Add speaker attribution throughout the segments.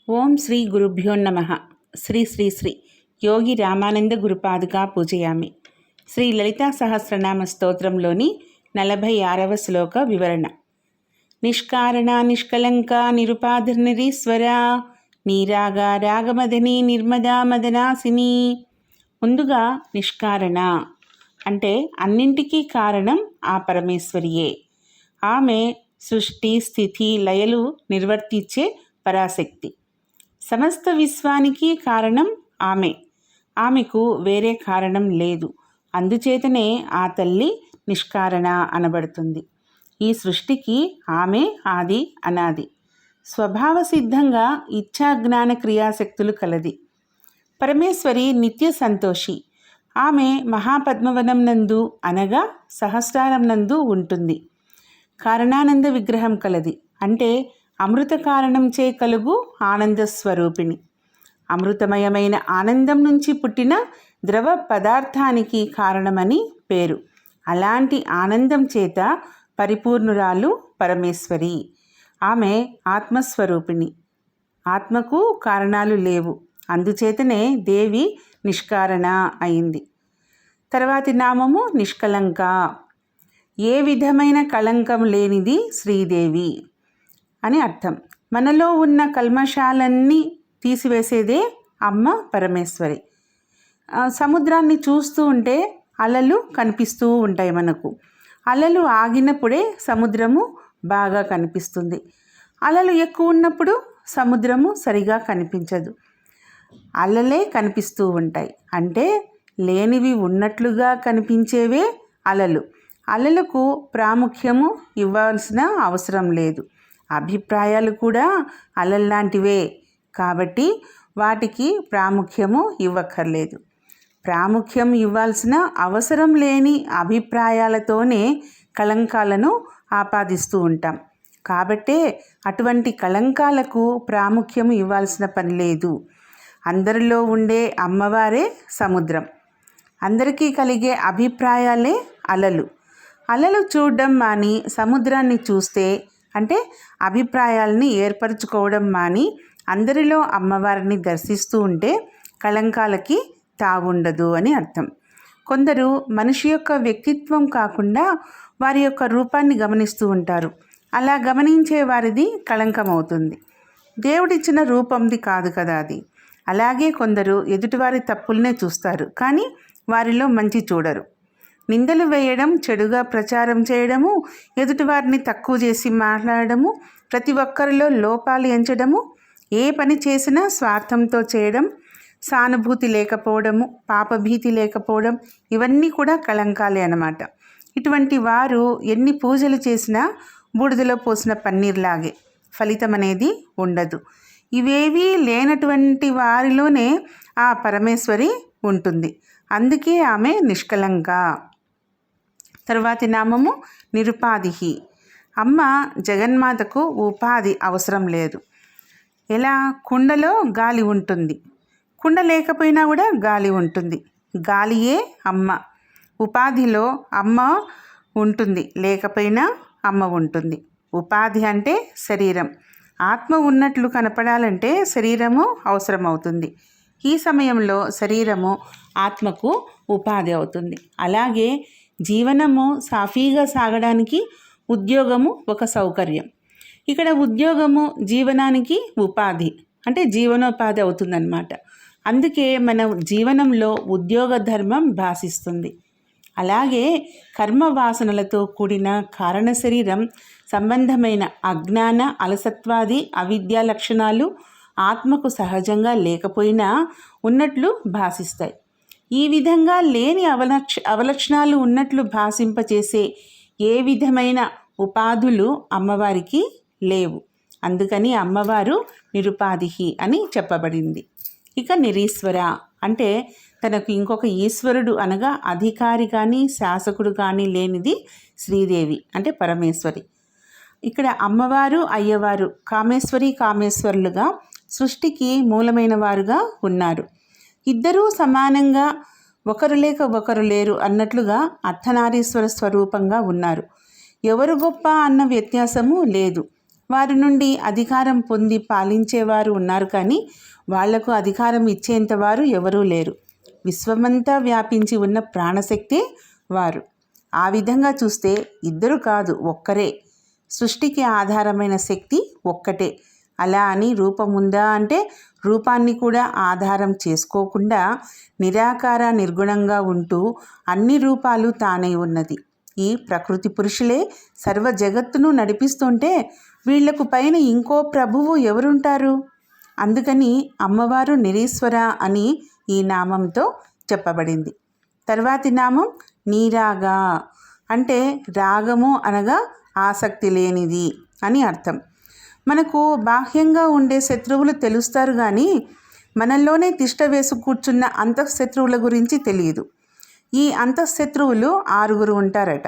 Speaker 1: ఓం శ్రీ గురుభ్యో నమః. శ్రీ శ్రీ శ్రీ యోగి రామానంద గురుపాదుగా పూజయామి. శ్రీ లలితా సహస్రనామ స్తోత్రంలోని 46వ శ్లోక వివరణ. నిష్కారణ నిష్కలంక నిరుపాధిర్నిరీశ్వర నీరాగ రాగమదని నిర్మదా మదనాసిని. ముందుగా నిష్కారణ అంటే అన్నింటికీ కారణం ఆ పరమేశ్వరియే. ఆమె సృష్టి స్థితి లయలు నిర్వర్తించే పరాశక్తి. సమస్త విశ్వానికి కారణం ఆమె. ఆమెకు వేరే కారణం లేదు. అందుచేతనే ఆ తల్లి నిష్కారణ అనబడుతుంది. ఈ సృష్టికి ఆమె ఆది అనాది. స్వభావ సిద్ధంగా ఇచ్ఛాజ్ఞాన క్రియాశక్తులు కలది. పరమేశ్వరి నిత్య సంతోషి. ఆమె మహాపద్మవనం నందు అనగా సహస్రారం నందు ఉంటుంది. కారణానంద విగ్రహం కలది అంటే అమృత కారణంచే కలుగు ఆనంద స్వరూపిణి. అమృతమయమైన ఆనందం నుంచి పుట్టిన ద్రవ పదార్థానికి కారణమని పేరు. అలాంటి ఆనందం చేత పరిపూర్ణురాలు పరమేశ్వరి. ఆమె ఆత్మస్వరూపిణి. ఆత్మకు కారణాలు లేవు. అందుచేతనే దేవి నిష్కారణ అయింది. తర్వాతి నామము నిష్కలంక. ఏ విధమైన కళంకం లేనిది శ్రీదేవి అని అర్థం. మనలో ఉన్న కల్మషాలన్నీ తీసివేసేదే అమ్మ పరమేశ్వరి. సముద్రాన్ని చూస్తూ ఉంటే అలలు కనిపిస్తూ ఉంటాయి మనకు. అలలు ఆగినప్పుడే సముద్రము బాగా కనిపిస్తుంది. అలలు ఎక్కువ ఉన్నప్పుడు సముద్రము సరిగా కనిపించదు. అలలే కనిపిస్తూ ఉంటాయి. అంటే లేనివి ఉన్నట్లుగా కనిపించేవే అలలు. అలలకు ప్రాముఖ్యము ఇవ్వాల్సిన అవసరం లేదు. అభిప్రాయాలు కూడా అలల్లాంటివే కాబట్టి వాటికి ప్రాముఖ్యము ఇవ్వక్కర్లేదు. ప్రాముఖ్యం ఇవ్వాల్సిన అవసరం లేని అభిప్రాయాలతోనే కళంకాలను ఆపాదిస్తూ ఉంటాం. కాబట్టే అటువంటి కళంకాలకు ప్రాముఖ్యం ఇవ్వాల్సిన పని లేదు. అందరిలో ఉండే అమ్మవారే సముద్రం. అందరికీ కలిగే అభిప్రాయాలే అలలు. అలలు చూడడం మాని సముద్రాన్ని చూస్తే అంటే అభిప్రాయాలని ఏర్పరచుకోవడం మాని అందరిలో అమ్మవారిని దర్శిస్తూ ఉంటే కళంకాలకి తావుండదు అని అర్థం. కొందరు మనిషి యొక్క వ్యక్తిత్వం కాకుండా వారి యొక్క రూపాన్ని గమనిస్తూ ఉంటారు. అలా గమనించే వారిది కళంకం అవుతుంది. దేవుడిచ్చిన రూపంది కాదు కదా అది. అలాగే కొందరు ఎదుటివారి తప్పులనే చూస్తారు, కానీ వారిలో మంచి చూడరు. నిందలు వేయడం, చెడుగా ప్రచారం చేయడము, ఎదుటివారిని తక్కువ చేసి మాట్లాడడము, ప్రతి ఒక్కరిలో లోపాలు ఎంచడము, ఏ పని చేసినా స్వార్థంతో చేయడం, సానుభూతి లేకపోవడము, పాపభీతి లేకపోవడం, ఇవన్నీ కూడా కళంకాలే అన్నమాట. ఇటువంటి వారు ఎన్ని పూజలు చేసినా బూడిదలో పోసిన పన్నీర్లాగే. ఫలితం అనేది ఉండదు. ఇవేవీ లేనటువంటి వారిలోనే ఆ పరమేశ్వరి ఉంటుంది. అందుకే ఆమె నిష్కలంక. తరువాతి నామము నిరుపాధి. అమ్మ జగన్మాతకు ఉపాధి అవసరం లేదు. ఎలా? కుండలో గాలి ఉంటుంది. కుండ లేకపోయినా కూడా గాలి ఉంటుంది. గాలియే అమ్మ. ఉపాధిలో అమ్మ ఉంటుంది, లేకపోయినా అమ్మ ఉంటుంది. ఉపాధి అంటే శరీరం. ఆత్మ ఉన్నట్లు కనపడాలంటే శరీరము అవసరమవుతుంది. ఈ సమయంలో శరీరము ఆత్మకు ఉపాధి అవుతుంది. అలాగే జీవనము సాఫీగా సాగడానికి ఉద్యోగము ఒక సౌకర్యం. ఇక్కడ ఉద్యోగము జీవనానికి ఉపాధి అంటే జీవనోపాధి అవుతుందన్నమాట. అందుకే మన జీవనంలో ఉద్యోగ ధర్మం భాసిస్తుంది. అలాగే కర్మ వాసనలతో కూడిన కారణ శరీరం సంబంధమైన అజ్ఞాన అలసత్వాది అవిద్యా లక్షణాలు ఆత్మకు సహజంగా లేకపోయినా ఉన్నట్లు భాసిస్తాయి. ఈ విధంగా లేని అవలక్షణాలు ఉన్నట్లు భాసింపచేసే ఏ విధమైన ఉపాధులు అమ్మవారికి లేవు. అందుకని అమ్మవారు నిరుపాధి అని చెప్పబడింది. ఇక నిరీశ్వర అంటే తనకు ఇంకొక ఈశ్వరుడు అనగా అధికారి కానీ శాసకుడు కానీ లేనిది శ్రీదేవి అంటే పరమేశ్వరి. ఇక్కడ అమ్మవారు అయ్యవారు కామేశ్వరి కామేశ్వరులుగా సృష్టికి మూలమైన వారుగా ఉన్నారు. ఇద్దరూ సమానంగా ఒకరు లేక ఒకరు లేరు అన్నట్లుగా అర్ధనారీశ్వర స్వరూపంగా ఉన్నారు. ఎవరు గొప్ప అన్న వ్యత్యాసము లేదు. వారి నుండి అధికారం పొంది పాలించేవారు ఉన్నారు, కానీ వాళ్లకు అధికారం ఇచ్చేంతవారు ఎవరూ లేరు. విశ్వమంతా వ్యాపించి ఉన్న ప్రాణశక్తే వారు. ఆ విధంగా చూస్తే ఇద్దరు కాదు, ఒక్కరే. సృష్టికి ఆధారమైన శక్తి ఒక్కటే. అలా అని రూపముందా అంటే రూపాన్ని కూడా ఆధారం చేసుకోకుండా నిరాకార నిర్గుణంగా ఉంటూ అన్ని రూపాలు తానై ఉన్నది. ఈ ప్రకృతి పురుషులే సర్వ జగత్తును నడిపిస్తుంటే వీళ్లకు పైన ఇంకో ప్రభువు ఎవరుంటారు? అందుకని అమ్మవారు నిరీశ్వర అని ఈ నామంతో చెప్పబడింది. తర్వాతి నామం నీరాగా, అంటే రాగము అనగా ఆసక్తి లేనిది అని అర్థం. మనకు బాహ్యంగా ఉండే శత్రువులు తెలుస్తారు, కానీ మనల్లోనే తిష్ట వేసు కూర్చున్న అంతఃశత్రువుల గురించి తెలియదు. ఈ అంతఃశత్రువులు 6 ఉంటారట.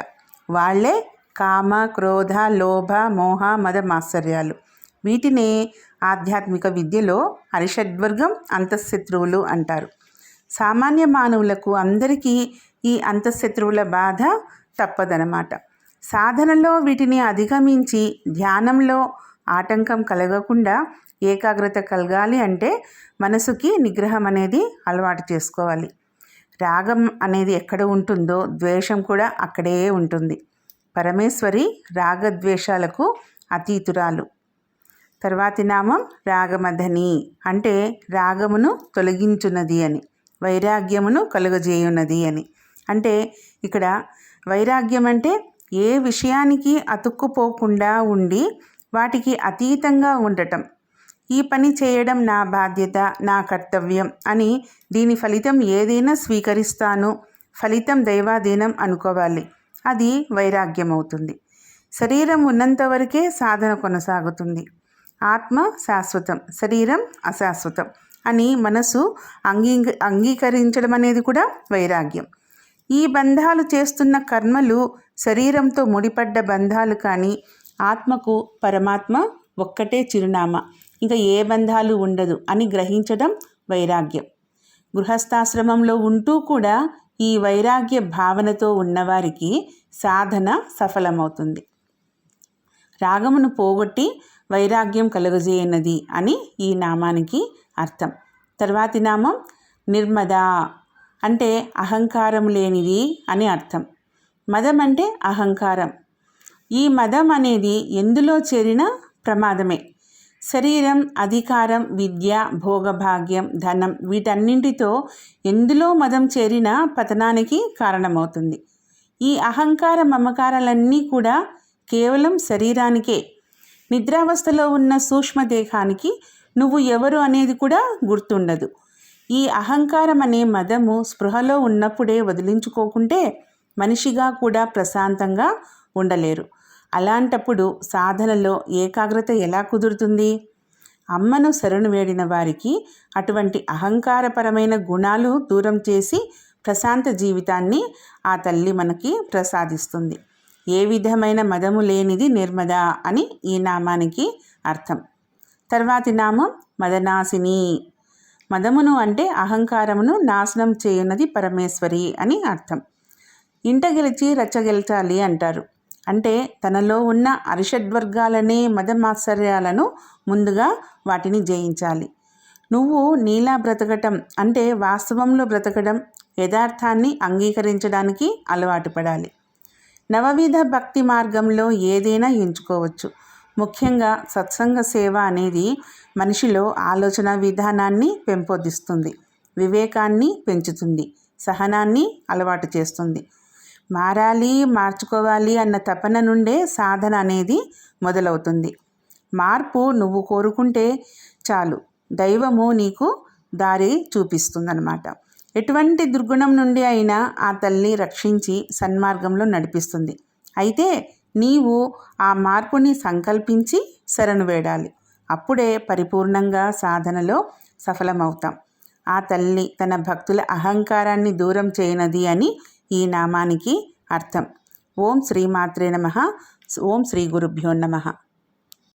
Speaker 1: వాళ్ళే కామ, క్రోధ, లోభ, మోహ, మద, మాత్సర్యాలు. వీటినే ఆధ్యాత్మిక విద్యలో అరిషడ్వర్గం అంతఃశత్రువులు అంటారు. సామాన్య మానవులకు అందరికీ ఈ అంతఃశత్రువుల బాధ తప్పదనమాట. సాధనలో వీటిని అధిగమించి ధ్యానంలో ఆటంకం కలగకుండా ఏకాగ్రత కలగాలి అంటే మనసుకి నిగ్రహం అనేది అలవాటు చేసుకోవాలి. రాగం అనేది ఎక్కడ ఉంటుందో ద్వేషం కూడా అక్కడే ఉంటుంది. పరమేశ్వరి రాగద్వేషాలకు అతీతురాలు. తర్వాతి నామం రాగమధని, అంటే రాగమును తొలగించున్నది అని, వైరాగ్యమును కలుగజేయున్నది అని. అంటే ఇక్కడ వైరాగ్యం అంటే ఏ విషయానికి అతుక్కుపోకుండా ఉండి వాటికి అతీతంగా ఉండటం. ఈ పని చేయడం నా బాధ్యత, నా కర్తవ్యం అని దీని ఫలితం ఏదైనా స్వీకరిస్తాను, ఫలితం దైవాధీనం అనుకోవాలి. అది వైరాగ్యం అవుతుంది. శరీరం ఉన్నంత వరకే సాధన కొనసాగుతుంది. ఆత్మ శాశ్వతం, శరీరం అశాశ్వతం అని మనసు అంగీకరించడం అనేది కూడా వైరాగ్యం. ఈ బంధాలు చేస్తున్న కర్మలు శరీరంతో ముడిపడ్డ బంధాలు, కానీ ఆత్మకు పరమాత్మ ఒక్కటే చిరునామా, ఇంకా ఏ బంధాలు ఉండదు అని గ్రహించడం వైరాగ్యం. గృహస్థాశ్రమంలో ఉంటూ కూడా ఈ వైరాగ్య భావనతో ఉన్నవారికి సాధన సఫలమవుతుంది. రాగమును పోగొట్టి వైరాగ్యం కలుగజేయనది అని ఈ నామానికి అర్థం. తర్వాతి నామం నిర్మద, అంటే అహంకారం లేనిది అని అర్థం. మదం అంటే అహంకారం. ఈ మదం అనేది ఎందులో చేరినా ప్రమాదమే. శరీరం, అధికారం, విద్య, భోగభాగ్యం, ధనం వీటన్నింటితో ఎందులో మదం చేరినా పతనానికి కారణమవుతుంది. ఈ అహంకార మమకారాలన్నీ కూడా కేవలం శరీరానికే. నిద్రావస్థలో ఉన్న సూక్ష్మదేహానికి నువ్వు ఎవరు అనేది కూడా గుర్తుండదు. ఈ అహంకారం అనే మదము స్పృహలో ఉన్నప్పుడే వదిలించుకోకుంటే మనిషిగా కూడా ప్రశాంతంగా ఉండలేరు. అలాంటప్పుడు సాధనలో ఏకాగ్రత ఎలా కుదురుతుంది? అమ్మను శరణు వేడిన వారికి అటువంటి అహంకారపరమైన గుణాలు దూరం చేసి ప్రశాంత జీవితాన్ని ఆ తల్లి మనకి ప్రసాదిస్తుంది. ఏ విధమైన మదము లేనిది నిర్మద అని ఈ నామానికి అర్థం. తర్వాతి నామం మదనాశిని. మదమును అంటే అహంకారమును నాశనం చేయున్నది పరమేశ్వరి అని అర్థం. ఇంట గెలిచి రచ్చగెలచాలి అంటారు. అంటే తనలో ఉన్న అరిషడ్వర్గాలనే మదమాత్సర్యాలను ముందుగా వాటిని జయించాలి. నువ్వు నీలా బ్రతకటం అంటే వాస్తవంలో బ్రతకడం, యథార్థాన్ని అంగీకరించడానికి అలవాటు పడాలి. నవవిధ భక్తి మార్గంలో ఏదైనా ఎంచుకోవచ్చు. ముఖ్యంగా సత్సంగ సేవ అనేది మనిషిలో ఆలోచన విధానాన్ని పెంపొందిస్తుంది, వివేకాన్ని పెంచుతుంది, సహనాన్ని అలవాటు చేస్తుంది. మారాలి, మార్చుకోవాలి అన్న తపన నుండే సాధన అనేది మొదలవుతుంది. మార్పు నువ్వు కోరుకుంటే చాలు, దైవము నీకు దారి చూపిస్తుందన్నమాట. ఎటువంటి దుర్గుణం నుండి అయినా ఆ తల్లి రక్షించి సన్మార్గంలో నడిపిస్తుంది. అయితే నీవు ఆ మార్పుని సంకల్పించి శరణు వేడాలి. అప్పుడే పరిపూర్ణంగా సాధనలో సఫలమవుతాం. ఆ తల్లి తన భక్తుల అహంకారాన్ని దూరం చేయనది అని ఈ నామానికి అర్థం. ఓం శ్రీమాత్రే నమః. ఓం శ్రీ గురుభ్యో నమః.